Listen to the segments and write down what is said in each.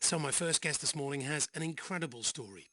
So my first guest this morning has an incredible story.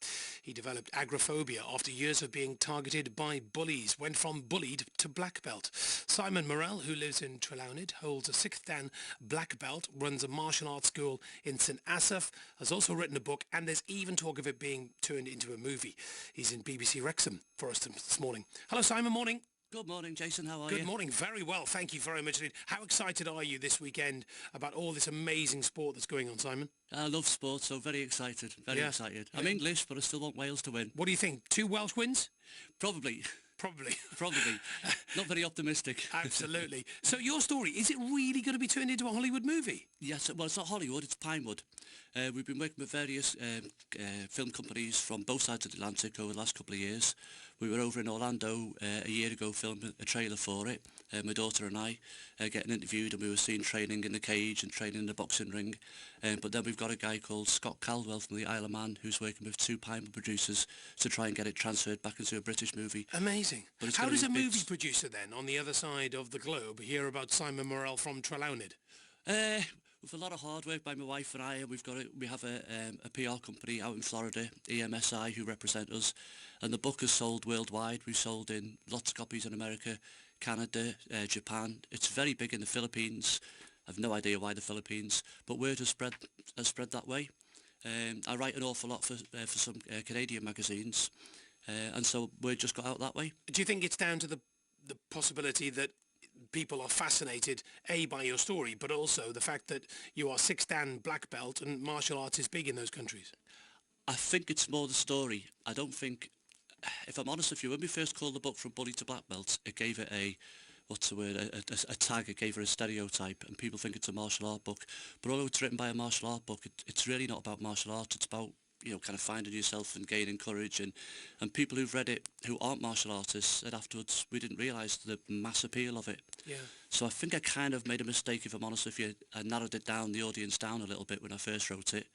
He developed agoraphobia after years of being targeted by bullies, went from bullied to black belt. Simon Morell, who lives in Trelawnyd, holds a 6th Dan black belt, runs a martial arts school in St Asaph, has also written a book, and there's even talk of it being turned into a movie. He's in BBC Wrexham for us this morning. Hello Simon, morning. Good morning, Jason. How are you? Good morning. Very well. Thank you very much indeed. How excited are you this weekend about all this amazing sport that's going on, Simon? I love sport, so very excited. Very excited. I'm English, but I still want Wales to win. What do you think? 2 Welsh wins? Probably. Probably. Probably. Not very optimistic. Absolutely. So your story, is it really going to be turned into a Hollywood movie? Yes, well, it's not Hollywood, it's Pinewood. We've been working with various film companies from both sides of the Atlantic over the last couple of years. We were over in Orlando a year ago filming a trailer for it. My daughter and I getting interviewed, and we were seen training in the cage and training in the boxing ring. But then we've got a guy called Scott Caldwell from the Isle of Man who's working with 2 Pinewood producers to try and get it transferred back into a British movie. Amazing. How does a movie producer then, on the other side of the globe, hear about Simon Morell from Trelawnyd? With a lot of hard work by my wife and I, and we have a PR company out in Florida, EMSI, who represent us, and the book has sold worldwide. We've sold in lots of copies in America, Canada, Japan. It's very big in the Philippines. I've no idea why the Philippines, but word has spread that way. I write an awful lot for some Canadian magazines, and so word just got out that way. Do you think it's down to the possibility that people are fascinated, A, by your story, but also the fact that you are 6th Dan black belt and martial arts is big in those countries? I think it's more the story. I don't think, if I'm honest with you, when we first called the book From Bully to Black Belt, it gave it a tag, it gave it a stereotype, and people think it's a martial art book. But although it's written by a martial art book, it's really not about martial arts, it's about, you know, kind of finding yourself and gaining courage, and people who've read it who aren't martial artists said afterwards we didn't realise the mass appeal of it. Yeah. So I think I kind of made a mistake, if I'm honest with you. I narrowed it down, the audience down a little bit when I first wrote it,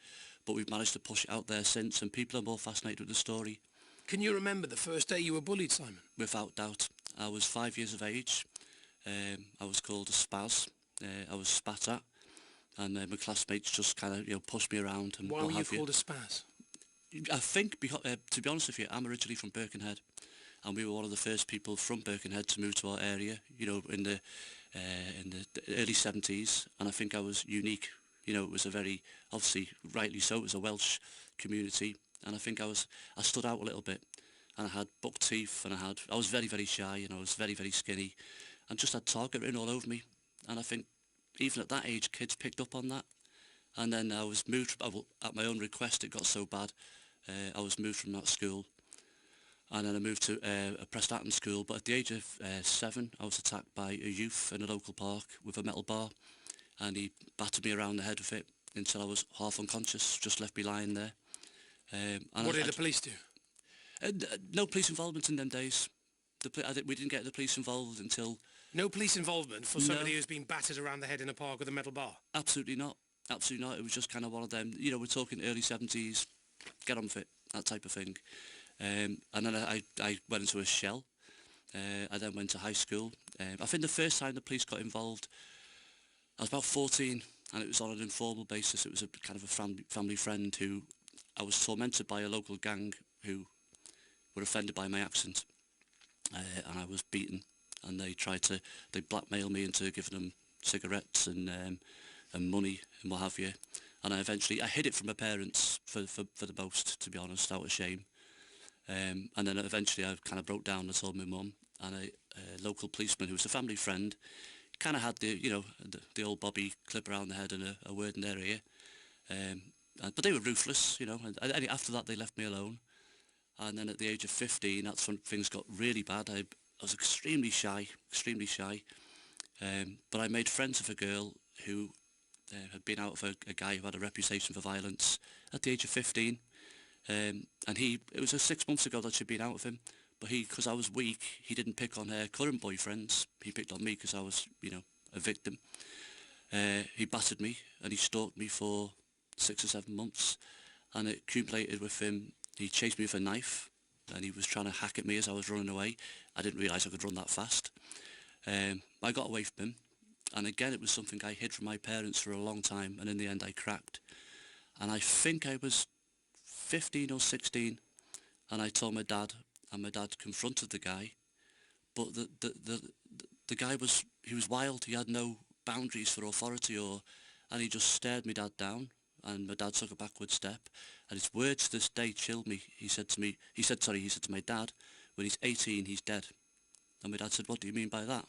but we've managed to push it out there since, and people are more fascinated with the story. Can you remember the first day you were bullied, Simon? Without doubt. I was 5 years of age. I was called a spaz. I was spat at, and my classmates just kind of pushed me around. And why were you called a spaz? I think, because, to be honest with you, I'm originally from Birkenhead, and we were one of the first people from Birkenhead to move to our area, in the early 70s, and I think I was unique. It was a very, obviously, rightly so, it was a Welsh community, and I think I stood out a little bit, and I had buck teeth, and I was very, very shy, and I was very, very skinny, and just had target written all over me, and I think even at that age, kids picked up on that. And then I was moved, at my own request, it got so bad, I was moved from that school, and then I moved to a Prestatyn school, but at the age of 7, I was attacked by a youth in a local park with a metal bar, and he battered me around the head with it until I was half unconscious, just left me lying there. What did the police do? No police involvement in them days. We didn't get the police involved until... No police involvement for somebody who's been battered around the head in a park with a metal bar? Absolutely not. Absolutely not. It was just kind of one of them, we're talking early 70s, get on with it, that type of thing. And then I went into a shell. I then went to high school. I think the first time the police got involved, I was about 14, and it was on an informal basis. It was a kind of a family friend who I was tormented by a local gang who were offended by my accent. And I was beaten, and they blackmailed me into giving them cigarettes and money and what have you, and I hid it from my parents for the most, to be honest, out of shame, and then eventually I kind of broke down and told my mum, and a local policeman who was a family friend kind of had the old Bobby clip around the head and a word in their ear, but they were ruthless, and after that they left me alone. And then at the age of 15, that's when things got really bad. I was extremely shy, but I made friends with a girl who had been out with a guy who had a reputation for violence at the age of 15, and it was 6 months ago that she'd been out with him, but because I was weak, he didn't pick on her current boyfriends, he picked on me because I was, a victim. He battered me, and he stalked me for 6 or 7 months, and it accumulated with him. He chased me with a knife, and he was trying to hack at me as I was running away. I didn't realise I could run that fast. I got away from him, and again it was something I hid from my parents for a long time, and in the end I cracked. And I think I was 15 or 16, and I told my dad, and my dad confronted the guy, but the guy he was wild. He had no boundaries for authority, and he just stared my dad down, and my dad took a backward step, and his words to this day chilled me. He said to my dad, when he's 18, he's dead. And my dad said, what do you mean by that?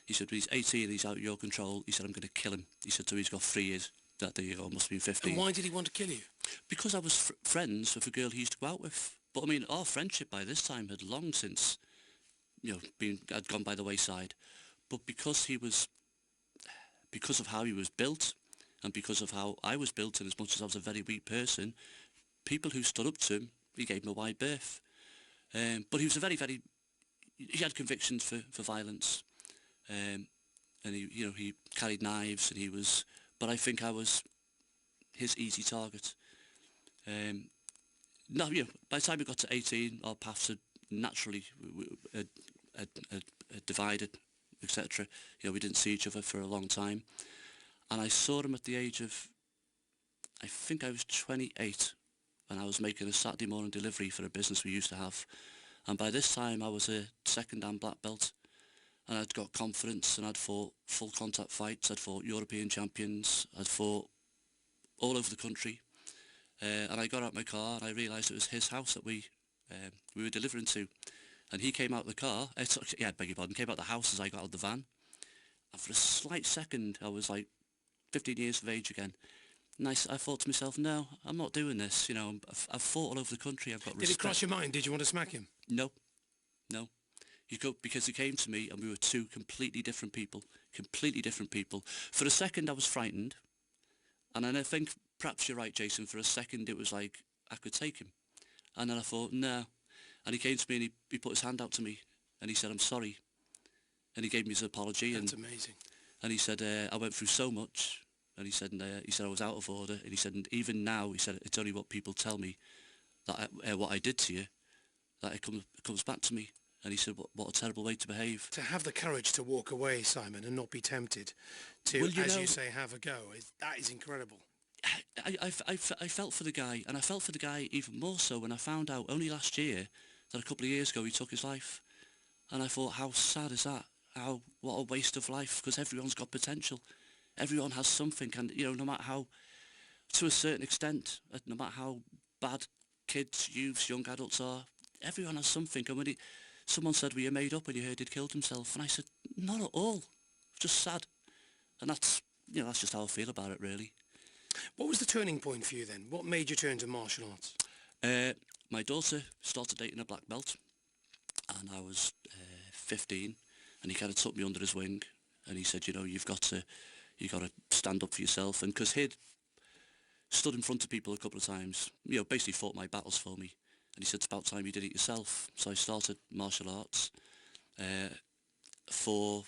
He said, when he's 18, he's out of your control. He said, I'm going to kill him. He said, so he's got 3 years. That there you go, must have been 15. And why did he want to kill you? Because I was friends with a girl he used to go out with. But I mean, our friendship by this time had long since, had gone by the wayside. But because of how he was built, and because of how I was built, and as much as I was a very weak person, people who stood up to him, he gave him a wide berth. But he was he had convictions for violence, and he carried knives, and but I think I was his easy target. No, by the time we got to 18, our paths had naturally divided, etc. We didn't see each other for a long time, and I saw him at the age of, I think I was 28, and I was making a Saturday morning delivery for a business we used to have. And by this time I was a second-dan black belt, and I'd got confidence, and I'd fought full contact fights, I'd fought European champions, I'd fought all over the country. And I got out my car, and I realised it was his house that we were delivering to. And he came out the car, beg your pardon, came out the house as I got out of the van. And for a slight second, I was like 15 years of age again. And I thought to myself, no, I'm not doing this. I've fought all over the country, I've got respect. Did it cross your mind? Did you want to smack him? No. Because he came to me, and we were two completely different people. For a second, I was frightened. And then I think, perhaps you're right, Jason, for a second it was like I could take him. And then I thought, no. And he came to me, and he put his hand out to me, and he said, I'm sorry. And he gave me his apology. That's amazing. And he said, I went through so much. And he said I was out of order. And he said, and even now, he said, it's only what people tell me, that what I did to you, that it comes back to me. And he said, what a terrible way to behave. To have the courage to walk away, Simon, and not be tempted to, you say, have a go, that is incredible. I felt for the guy, and I felt for the guy even more so when I found out only last year that a couple of years ago he took his life. And I thought, how sad is that? What a waste of life, because everyone's got potential. Everyone has something, and no matter how, to a certain extent, no matter how bad kids, youths, young adults are, everyone has something. And when someone said, well, you made up when you heard he'd killed himself, and I said, not at all, just sad. And that's just how I feel about it, really. What was the turning point for you then? What made you turn to martial arts? My daughter started dating a black belt, and I was 15, and he kind of took me under his wing, and he said, you've got to stand up for yourself. And because he'd stood in front of people a couple of times, basically fought my battles for me, and he said, it's about time you did it yourself. So I started martial arts for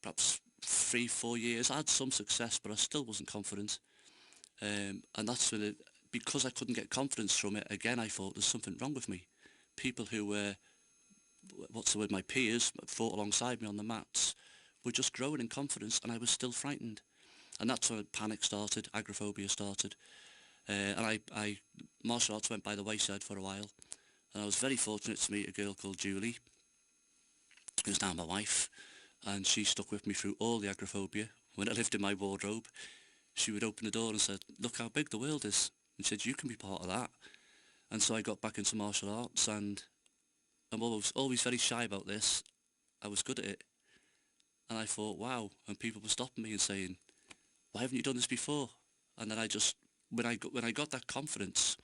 perhaps 3-4 years. I had some success, but I still wasn't confident. And that's when, because I couldn't get confidence from it, again I thought there's something wrong with me. People who were, my peers, fought alongside me on the mats, were just growing in confidence, and I was still frightened. And that's when panic started, agoraphobia started. And martial arts went by the wayside for a while. And I was very fortunate to meet a girl called Julie, who's now my wife, and she stuck with me through all the agoraphobia. When I lived in my wardrobe, she would open the door and said, look how big the world is. And she said, you can be part of that. And so I got back into martial arts, and I'm always very shy about this. I was good at it. And I thought, wow. And people were stopping me and saying, why haven't you done this before? And then when I got that confidence,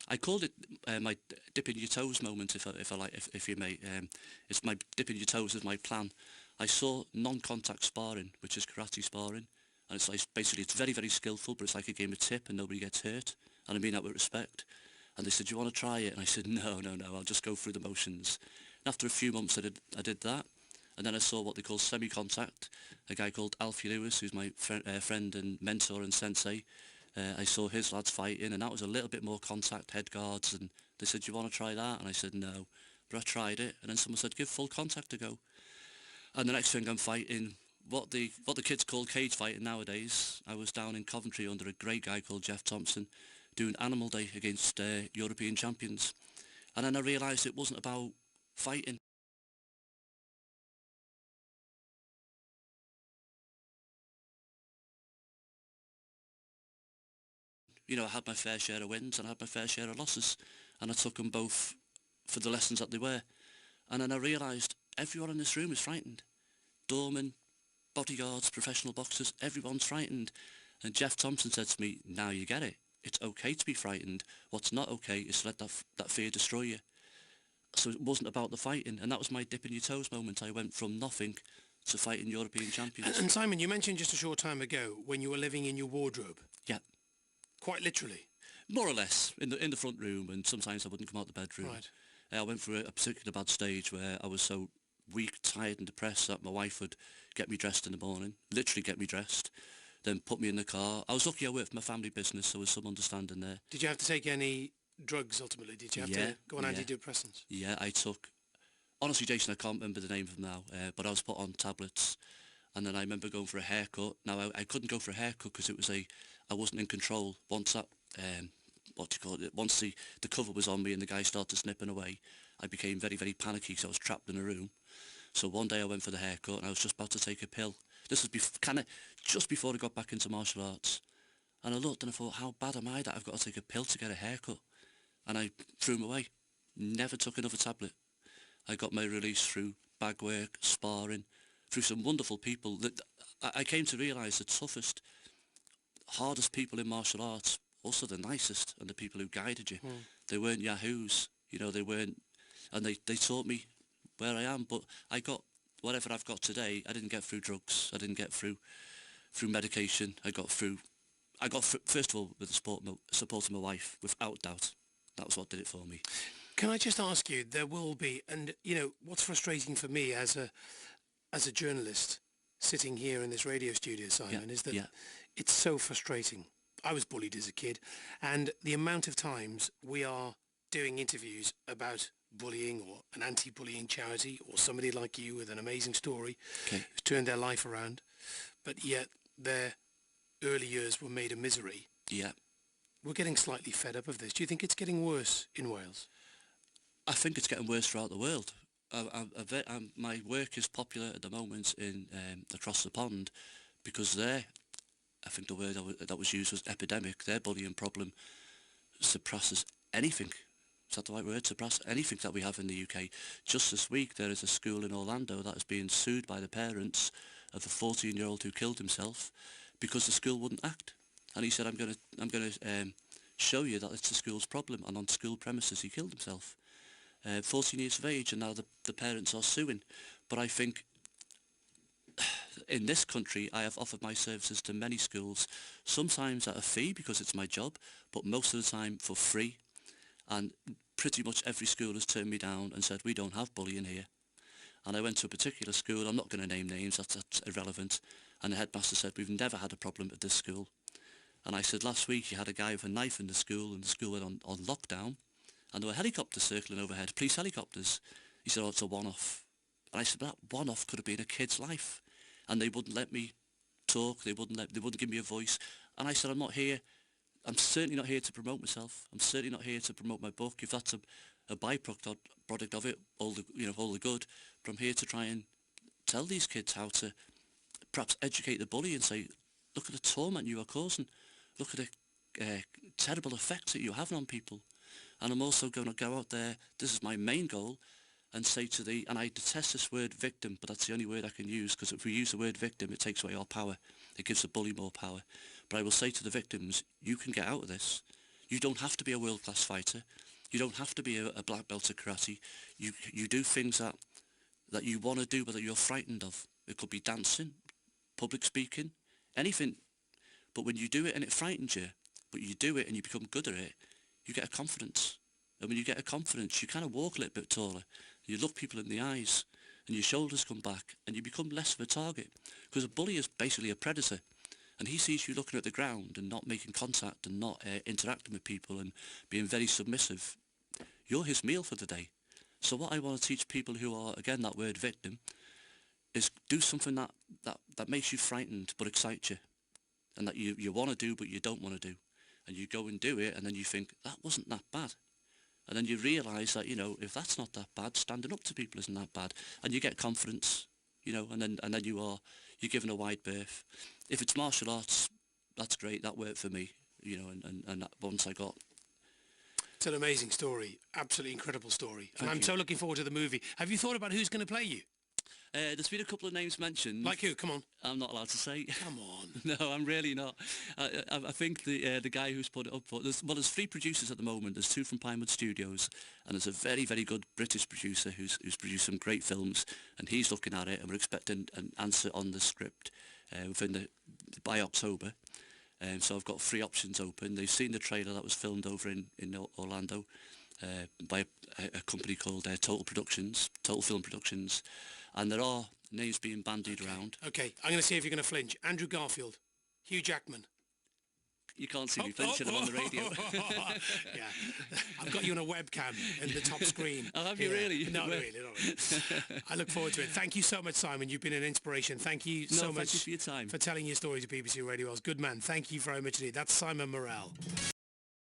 I called it my dipping your toes moment, if you may. It's my dipping your toes is my plan. I saw non-contact sparring, which is karate sparring. And it's like, basically, it's very, very skillful, but it's like a game of tip and nobody gets hurt. And I mean that with respect. And they said, do you want to try it? And I said, no, I'll just go through the motions. And after a few months, I did that. And then I saw what they call semi-contact. A guy called Alfie Lewis, who's my friend and mentor and sensei. I saw his lads fighting, and that was a little bit more contact, head guards. And they said, do you want to try that? And I said, no. But I tried it. And then someone said, give full contact a go. And the next thing I'm fighting, what the kids call cage fighting nowadays. I was down in Coventry under a great guy called Jeff Thompson, doing Animal Day against European champions. And then I realised it wasn't about fighting. You know, I had my fair share of wins and I had my fair share of losses, and I took them both for the lessons that they were. And then I realised everyone in this room is frightened. Doormen, bodyguards, professional boxers, everyone's frightened. And Jeff Thompson said to me, now you get it. It's okay to be frightened. What's not okay is to let that fear destroy you. So it wasn't about the fighting, and that was my dip in your toes moment. I went from nothing to fighting European champions. And Simon, you mentioned just a short time ago when you were living in your wardrobe. Yeah. Quite literally. More or less, in the front room, and sometimes I wouldn't come out the bedroom. Right. I went through a particular bad stage where I was so weak, tired and depressed that my wife would get me dressed in the morning, literally get me dressed, then put me in the car. I was lucky I worked for my family business, so there was some understanding there. Did you have to take any drugs ultimately? Did you have to go on antidepressants? Yeah, I took... Honestly, Jason, I can't remember the name of them now, but I was put on tablets. And then I remember going for a haircut. Now, I couldn't go for a haircut because it was I wasn't in control. Once that... once the cover was on me and the guy started snipping away, I became very, very panicky because I was trapped in a room. So one day I went for the haircut and I was just about to take a pill. This was kind of just before I got back into martial arts. And I looked and I thought, how bad am I that I've got to take a pill to get a haircut? And I threw them away. Never took another tablet. I got my release through bag work, sparring, through some wonderful people. That I came to realise the toughest, hardest people in martial arts, also the nicest, and the people who guided you. They weren't yahoos, you know, they weren't, and they taught me where I am. But I got whatever I've got today. I didn't get through drugs. I didn't get through medication. I got first of all with the support of my wife, without doubt. That was what did it for me. Can I just ask you, there will be, and you know, what's frustrating for me as a journalist sitting here in this radio studio, Simon, is that it's so frustrating. I was bullied as a kid, and the amount of times we are doing interviews about bullying or an anti-bullying charity or somebody like you with an amazing story who's turned their life around, but yet their early years were made a misery. Yeah. We're getting slightly fed up of this. Do you think it's getting worse in Wales? I think it's getting worse throughout the world. My work is popular at the moment in across the pond because I think the word that was used was epidemic. Their bullying problem surpasses anything. Is that the right word? Surpass anything that we have in the UK. Just this week there is a school in Orlando that is being sued by the parents of a 14-year-old who killed himself because the school wouldn't act. And he said, I'm gonna show you that it's the school's problem, and on school premises he killed himself. 14 years of age, and now the parents are suing. But I think in this country I have offered my services to many schools, sometimes at a fee because it's my job, but most of the time for free. And pretty much every school has turned me down and said, we don't have bullying here. And I went to a particular school, I'm not going to name names, that's irrelevant, and the headmaster said, we've never had a problem at this school. And I said, last week you had a guy with a knife in the school and the school went on lockdown, and there were helicopters circling overhead, police helicopters. He said, oh, it's a one-off. And I said, that one-off could have been a kid's life. And they wouldn't let me talk, they wouldn't give me a voice. And I said, I'm certainly not here to promote myself. I'm certainly not here to promote my book. If that's a byproduct of it, all the good. But I'm here to try and tell these kids how to perhaps educate the bully and say, look at the torment you are causing. Look at the terrible effects that you're having on people. And I'm also going to go out there, this is my main goal, and say to and I detest this word victim, but that's the only word I can use, because if we use the word victim, it takes away our power. It gives the bully more power. But I will say to the victims, you can get out of this. You don't have to be a world-class fighter. You don't have to be a black belt at karate. You do things that you want to do, but that you're frightened of. It could be dancing, public speaking, anything. But when you do it and it frightens you, but you do it and you become good at it, you get a confidence. And when you get a confidence, you kind of walk a little bit taller. You look people in the eyes, and your shoulders come back, and you become less of a target. Because a bully is basically a predator. And he sees you looking at the ground and not making contact and not interacting with people and being very submissive. You're his meal for the day. So what I want to teach people who are, again, that word victim, is do something that makes you frightened but excites you. And that you want to do but you don't want to do. and you go and do it, and then you think, that wasn't that bad. And then you realise that, you know, if that's not that bad, standing up to people isn't that bad. And you get confidence, you know, and then you're given a wide berth. If it's martial arts, that's great, that worked for me, you know, and that once I got... It's an amazing story, absolutely incredible story. And Thank I'm you. so looking forward to the movie. Have you thought about who's going to play you? There's been a couple of names mentioned. Like who? Come on. I'm not allowed to say. Come on. No, I'm really not. I think the guy who's put it up for... There's 3 producers at the moment. There's 2 from Pinewood Studios, and there's a very, very good British producer who's produced some great films, and he's looking at it, and we're expecting an answer on the script by October. So I've got 3 options open. They've seen the trailer that was filmed over in Orlando by a company called Total Film Productions, and there are names being bandied around. Okay, I'm going to see if you're going to flinch. Andrew Garfield, Hugh Jackman. You can't see me flinching, I'm on the radio. Yeah, I've got you on a webcam in the top screen. Oh, have you really? No, not really. I look forward to it. Thank you so much, Simon. You've been an inspiration. Thank you so much thank you for your time. for telling your story to BBC Radio Wales. Good man. Thank you very much indeed. That's Simon Morell.